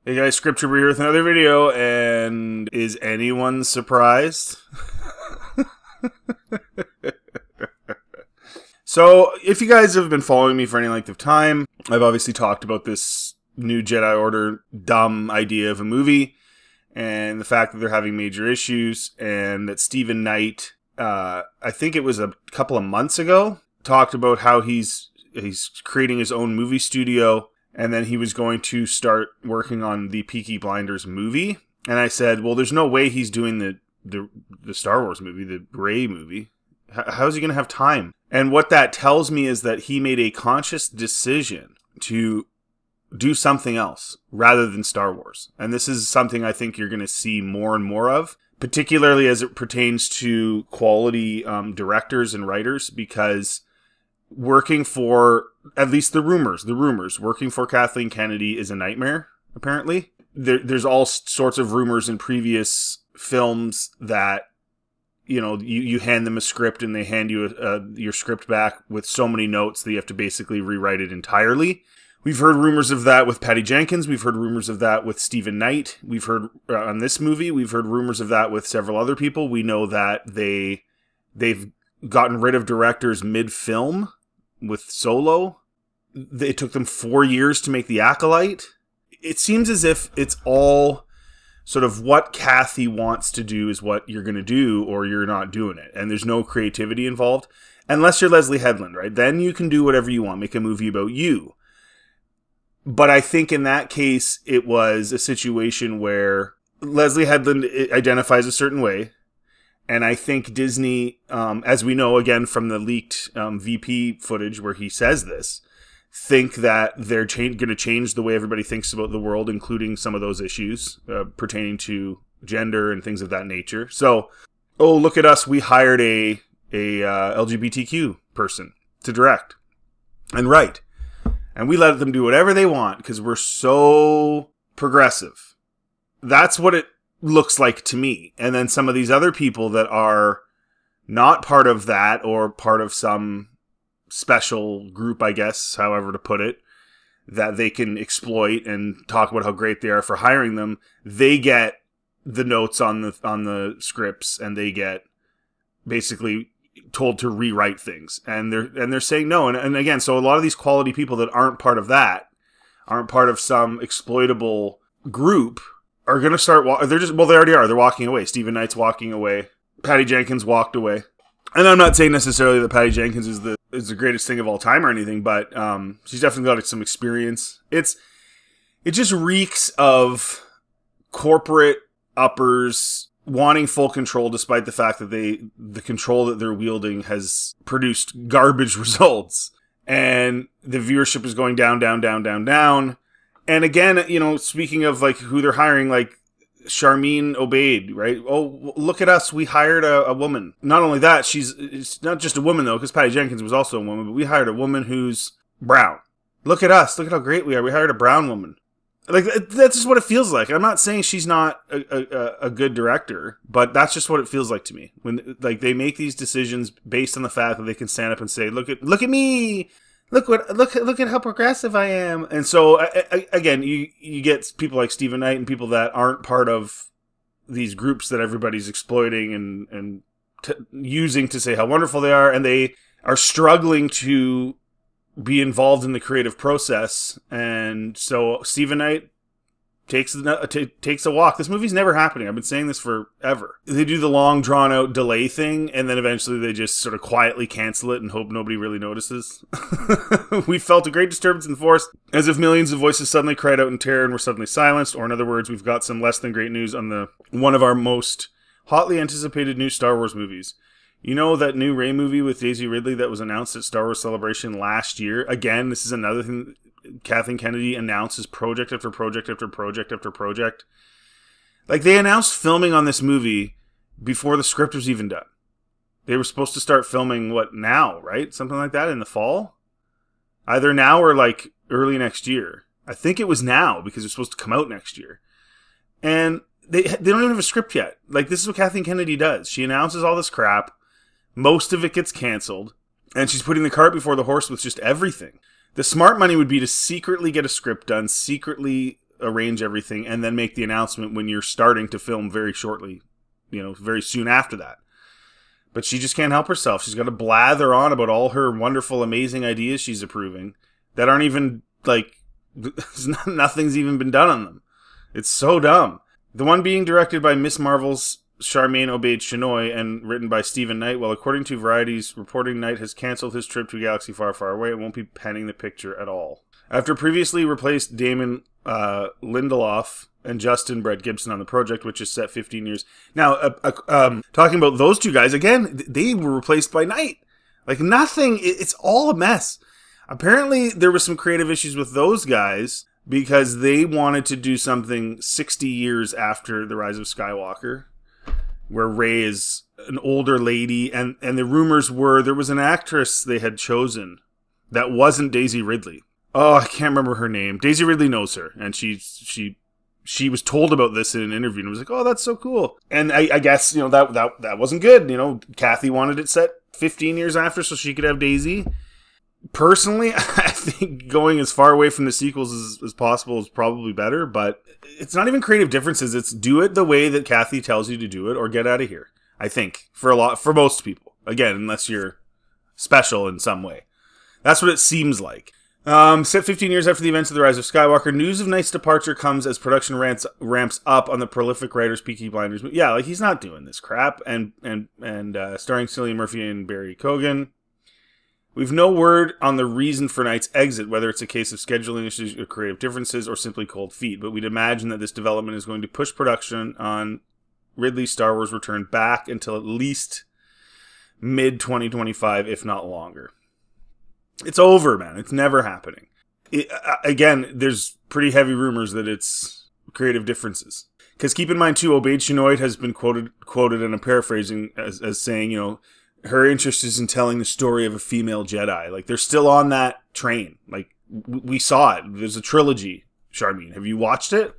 Hey guys, Script Trooper here with another video, and is anyone surprised? So, if you guys have been following me for any length of time, I've obviously talked about this new Jedi Order dumb idea of a movie, and the fact that they're having major issues, and that Stephen Knight, I think it was a couple of months ago, talked about how he's creating his own movie studio, and then he was going to start working on the Peaky Blinders movie. And I said, well, there's no way he's doing the Star Wars movie, the Rey movie. How is he going to have time? And what that tells me is that he made a conscious decision to do something else rather than Star Wars. And this is something I think you're going to see more and more of, particularly as it pertains to quality directors and writers, because working for, at least the rumors, working for Kathleen Kennedy is a nightmare, apparently. There's all sorts of rumors in previous films that, you know, you hand them a script and they hand you your script back with so many notes that you have to basically rewrite it entirely. We've heard rumors of that with Patty Jenkins. We've heard rumors of that with Stephen Knight. We've heard, on this movie, we've heard rumors of that with several other people. We know that they've gotten rid of directors mid-film with Solo. It took them 4 years to make The Acolyte. It seems as if it's all sort of what Kathy wants to do is what you're going to do, or you're not doing it. And there's no creativity involved. Unless you're Leslie Headland, right? Then you can do whatever you want. Make a movie about you. But I think in that case, it was a situation where Leslie Headland identifies a certain way. And I think Disney, as we know, again, from the leaked VP footage where he says this, think that they're going to change the way everybody thinks about the world, including some of those issues pertaining to gender and things of that nature. So, oh, look at us. We hired a LGBTQ person to direct and write. And we let them do whatever they want because we're so progressive. That's what it looks like to me. And then some of these other people that are not part of that, or part of some special group, I guess, however to put it, that they can exploit and talk about how great they are for hiring them, they get the notes on the scripts, and they get basically told to rewrite things, and they're saying no. And again, so a lot of these quality people that aren't part of that, aren't part of some exploitable group, are going to start, they already are. They're walking away. Stephen Knight's walking away. Patty Jenkins walked away. And I'm not saying necessarily that Patty Jenkins is the greatest thing of all time or anything, but she's definitely got some experience. It just reeks of corporate uppers wanting full control, despite the fact that the control that they're wielding has produced garbage results. And the viewership is going down, down, down, down, down. And again, you know, speaking of like who they're hiring, like Charmin Obaid, right? Oh, look at us. We hired a woman. Not only that, it's not just a woman though, because Patty Jenkins was also a woman, but we hired a woman who's brown. Look at us. Look at how great we are. We hired a brown woman. Like, that's just what it feels like. I'm not saying she's not a good director, but that's just what it feels like to me. When like they make these decisions based on the fact that they can stand up and say, look at me. Look at how progressive I am. And so again, you get people like Stephen Knight and people that aren't part of these groups that everybody's exploiting and using to say how wonderful they are, and they are struggling to be involved in the creative process. And so Stephen Knight takes a walk. This movie's never happening. I've been saying this forever. They do the long, drawn-out delay thing, and then eventually they just sort of quietly cancel it and hope nobody really notices. We felt a great disturbance in the forest, as if millions of voices suddenly cried out in terror and were suddenly silenced. Or in other words, we've got some less than great news on one of our most hotly anticipated new Star Wars movies. You know that new Rey movie with Daisy Ridley that was announced at Star Wars Celebration last year? Again, this is another thing Kathleen Kennedy announces project after project after project after project. Like, they announced filming on this movie before the script was even done. They were supposed to start filming, now, right? Something like that in the fall? Either now or, like, early next year. I think it was now, because it's supposed to come out next year. And they don't even have a script yet. Like, this is what Kathleen Kennedy does. She announces all this crap. Most of it gets canceled. And she's putting the cart before the horse with just everything. The smart money would be to secretly get a script done, secretly arrange everything and then make the announcement when you're starting to film very shortly, very soon after that. But she just can't help herself. She's got to blather on about all her wonderful, amazing ideas she's approving that aren't even, nothing's even been done on them. It's so dumb. The one being directed by Miss Marvel's Charmaine Obaid-Chinoy and written by Stephen Knight. Well, according to Variety's reporting, Knight has cancelled his trip to a galaxy far, far away and won't be penning the picture at all. After previously replaced Damon Lindelof and Justin Brett Gibson on the project, which is set 15 years. Now, talking about those two guys, again, they were replaced by Knight. Nothing, it's all a mess. Apparently, there was some creative issues with those guys because they wanted to do something 60 years after The Rise of Skywalker, where Rey is an older lady, and the rumors were there was an actress they had chosen that wasn't Daisy Ridley. Oh, I can't remember her name. Daisy Ridley knows her, and she was told about this in an interview, and was like, "Oh, that's so cool." And I guess that wasn't good. Kathy wanted it set 15 years after so she could have Daisy. Personally, I think going as far away from the sequels as possible is probably better, but it's not even creative differences. It's do it the way that Kathy tells you to do it, or get out of here. I think for most people, again, unless you're special in some way, that's what it seems like. Set 15 years after the events of The Rise of Skywalker, news of Knight's departure comes as production ramps up on the prolific writer's Peaky Blinders. Yeah, he's not doing this crap. And starring Cillian Murphy and Barry Keoghan. We've no word on the reason for Knight's exit, whether it's a case of scheduling issues or creative differences or simply cold feet, but we'd imagine that this development is going to push production on Ridley's Star Wars return back until at least mid-2025, if not longer. It's over, man. It's never happening. Again, there's pretty heavy rumors that it's creative differences. Because keep in mind, too, Obaid-Chinoy has been quoted, and I'm paraphrasing, as saying, her interest is in telling the story of a female Jedi. They're still on that train. We saw it. There's a trilogy, Charmaine. Have you watched it?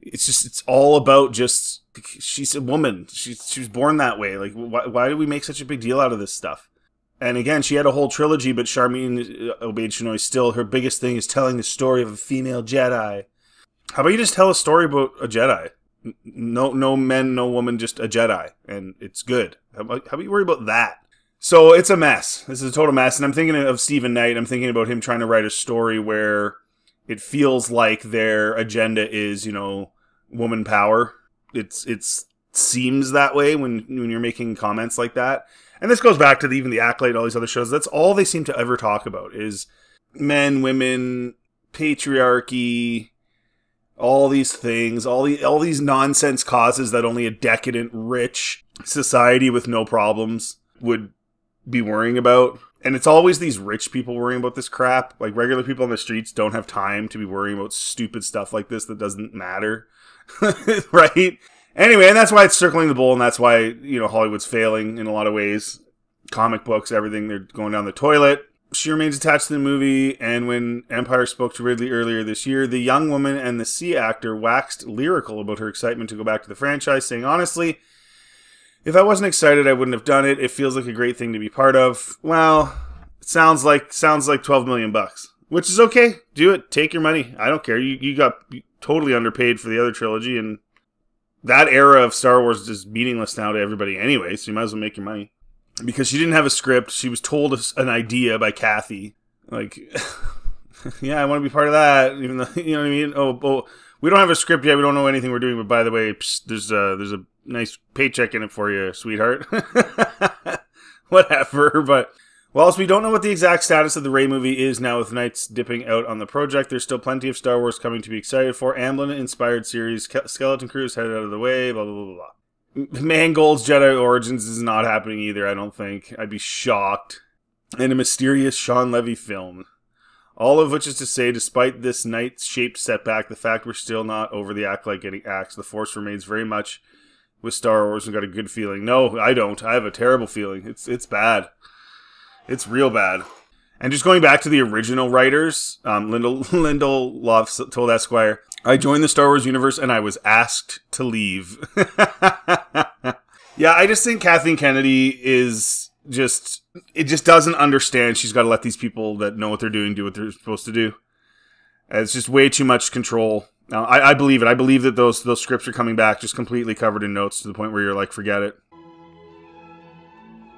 It's all about just, she's a woman. She was born that way. Why do we make such a big deal out of this stuff? And again, she had a whole trilogy, but Charmaine Obaid-Chinoy still, her biggest thing is telling the story of a female Jedi. How about you just tell a story about a Jedi? No men, no woman, just a Jedi. And it's good. How about you worry about that? So it's a mess. This is a total mess. And I'm thinking of Stephen Knight. I'm thinking about him trying to write a story where it feels like their agenda is, woman power. It seems that way when you're making comments like that. And this goes back to even the Acolyte, all these other shows. That's all they seem to ever talk about is men, women, patriarchy, all these things, all these nonsense causes that only a decadent, rich society with no problems would be worrying about. And it's always these rich people worrying about this crap. Regular people on the streets don't have time to be worrying about stupid stuff like this that doesn't matter. Right? Anyway, and that's why it's circling the bull, and that's why, Hollywood's failing in a lot of ways. Comic books, everything, they're going down the toilet. She remains attached to the movie, and when Empire spoke to Ridley earlier this year, the young woman and the sea actor waxed lyrical about her excitement to go back to the franchise, saying, "Honestly, if I wasn't excited, I wouldn't have done it. It feels like a great thing to be part of." Well, it sounds like $12 million, which is okay. Do it. Take your money. I don't care. You got totally underpaid for the other trilogy, and that era of Star Wars is meaningless now to everybody anyway, so you might as well make your money. Because she didn't have a script. She was told an idea by Kathy. Yeah, I want to be part of that. Even though, you know what I mean? Oh, we don't have a script yet. We don't know anything we're doing. But by the way, there's a nice paycheck in it for you, sweetheart. Whatever. But whilst we don't know what the exact status of the Rey movie is now with Knights dipping out on the project, there's still plenty of Star Wars coming to be excited for. Amblin-inspired series, Skeleton Crew is headed out of the way, blah, blah, blah, blah. Mangold's Jedi Origins is not happening either, I don't think. I'd be shocked. And a mysterious Sean Levy film. All of which is to say, despite this Knight-shaped setback, the fact we're still not over the Acolyte getting axed, the Force remains very much with Star Wars and got a good feeling. No, I don't. I have a terrible feeling. It's bad. It's real bad. And just going back to the original writers, Lindelof told Esquire, "I joined the Star Wars universe and I was asked to leave." Yeah, I just think Kathleen Kennedy is just doesn't understand she's got to let these people that know what they're doing do what they're supposed to do. It's just way too much control. Now, I believe it. I believe that those scripts are coming back just completely covered in notes to the point where you're like, forget it.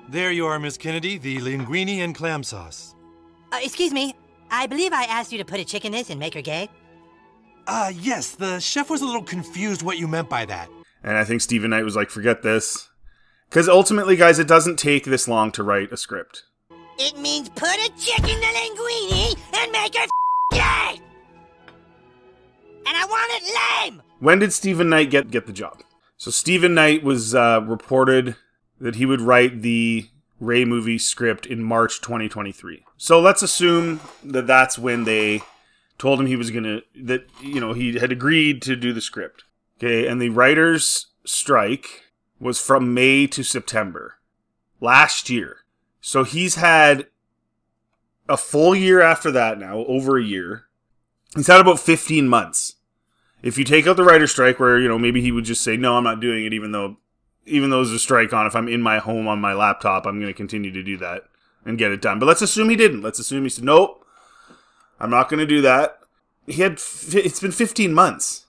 There you are, Miss Kennedy, the linguine and clam sauce. Excuse me. I believe I asked you to put a chick in this and make her gay. Yes, the chef was a little confused what you meant by that. And I think Stephen Knight was like, forget this. Because ultimately, guys, it doesn't take this long to write a script. It means put a chick in the linguine and make her gay! And I want it lame! When did Stephen Knight get the job? So Stephen Knight was reported that he would write the Ray movie script in March 2023. So let's assume that that's when they told him he was gonna, that, you know, he had agreed to do the script. Okay, and the writer's strike was from May to September last year. So he's had a full year after that now, over a year. He's had about 15 months. If you take out the writer's strike where, you know, maybe he would just say, no, I'm not doing it, even though there's a strike on, if I'm in my home on my laptop, I'm going to continue to do that and get it done. But let's assume he didn't. Let's assume he said, nope, I'm not going to do that. It's been 15 months.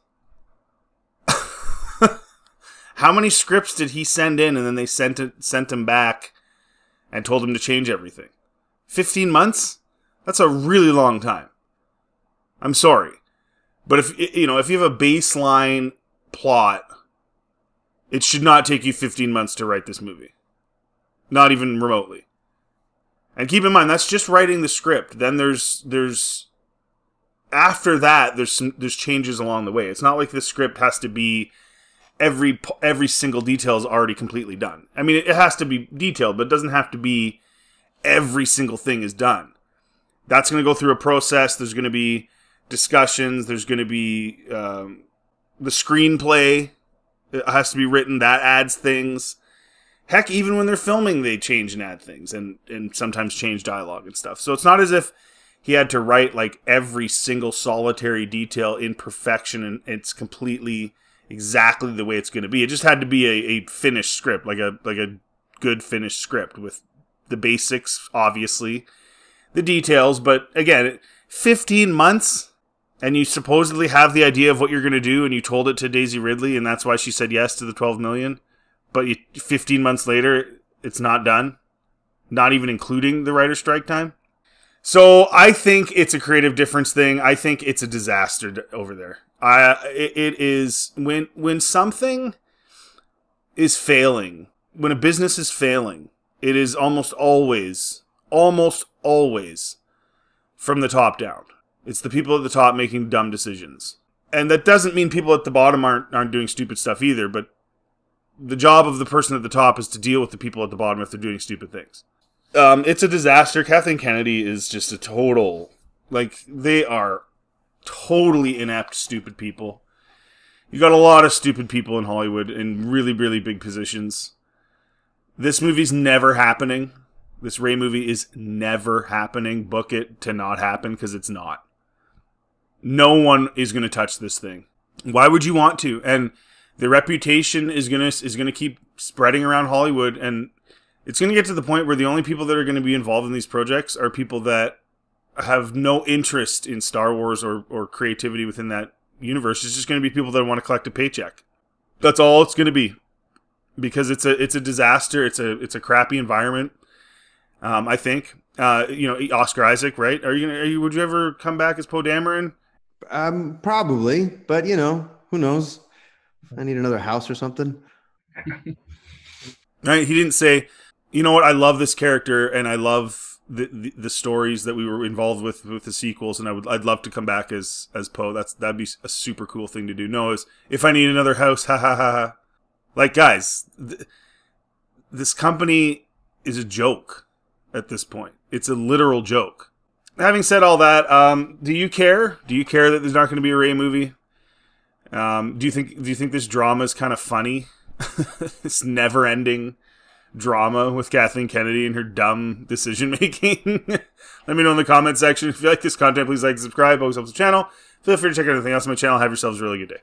How many scripts did he send in and then they sent him back and told him to change everything? 15 months? That's a really long time. I'm sorry. But if you have a baseline plot, it should not take you 15 months to write this movie. Not even remotely. And keep in mind, that's just writing the script. Then there's after that, there's changes along the way. It's not like the script has to be every single detail is already completely done. I mean, it has to be detailed, but it doesn't have to be every single thing is done. That's going to go through a process. There's going to be discussions. There's going to be the screenplay. It has to be written. That adds things. Heck, even when they're filming, they change and add things and sometimes change dialogue and stuff. So it's not as if he had to write like every single solitary detail in perfection and it's completely exactly the way it's going to be. It just had to be a finished script, like a good finished script with the basics, obviously, the details. But again, 15 months and you supposedly have the idea of what you're going to do and you told it to Daisy Ridley and that's why she said yes to the $12 million. But 15 months later, it's not done. Not even including the writer's strike time. So I think it's a creative difference thing. I think it's a disaster over there. It is when something is failing, when a business is failing, it is almost always from the top down. It's the people at the top making dumb decisions. And that doesn't mean people at the bottom aren't doing stupid stuff either, but the job of the person at the top is to deal with the people at the bottom if they're doing stupid things. It's a disaster. Kathleen Kennedy is just a total, they are totally inept, stupid people. You got a lot of stupid people in Hollywood in really, really big positions. This movie's never happening. This Ray movie is never happening. Book it to not happen, because it's not. No one is going to touch this thing. Why would you want to? And the reputation is gonna keep spreading around Hollywood, and it's going to get to the point where the only people that are going to be involved in these projects are people that have no interest in Star Wars or creativity within that universe. It's just going to be people that want to collect a paycheck. That's all it's going to be, because it's a disaster. It's a crappy environment. I think Oscar Isaac, right? Would you ever come back as Poe Dameron? Probably, but who knows? I need another house or something. Right? He didn't say, you know what, I love this character and I love the stories that we were involved with the sequels, and I'd love to come back as Poe. That'd be a super cool thing to do. No, is if I need another house, ha ha ha ha. Like, guys, this company is a joke at this point. It's a literal joke. Having said all that, do you care? Do you care that there's not going to be a Ray movie? Do you think this drama is kind of funny? This never-ending drama with Kathleen Kennedy and her dumb decision-making? Let me know in the comment section. If you like this content, please like and subscribe. Always helps the channel. Feel free to check out anything else on my channel. Have yourselves a really good day.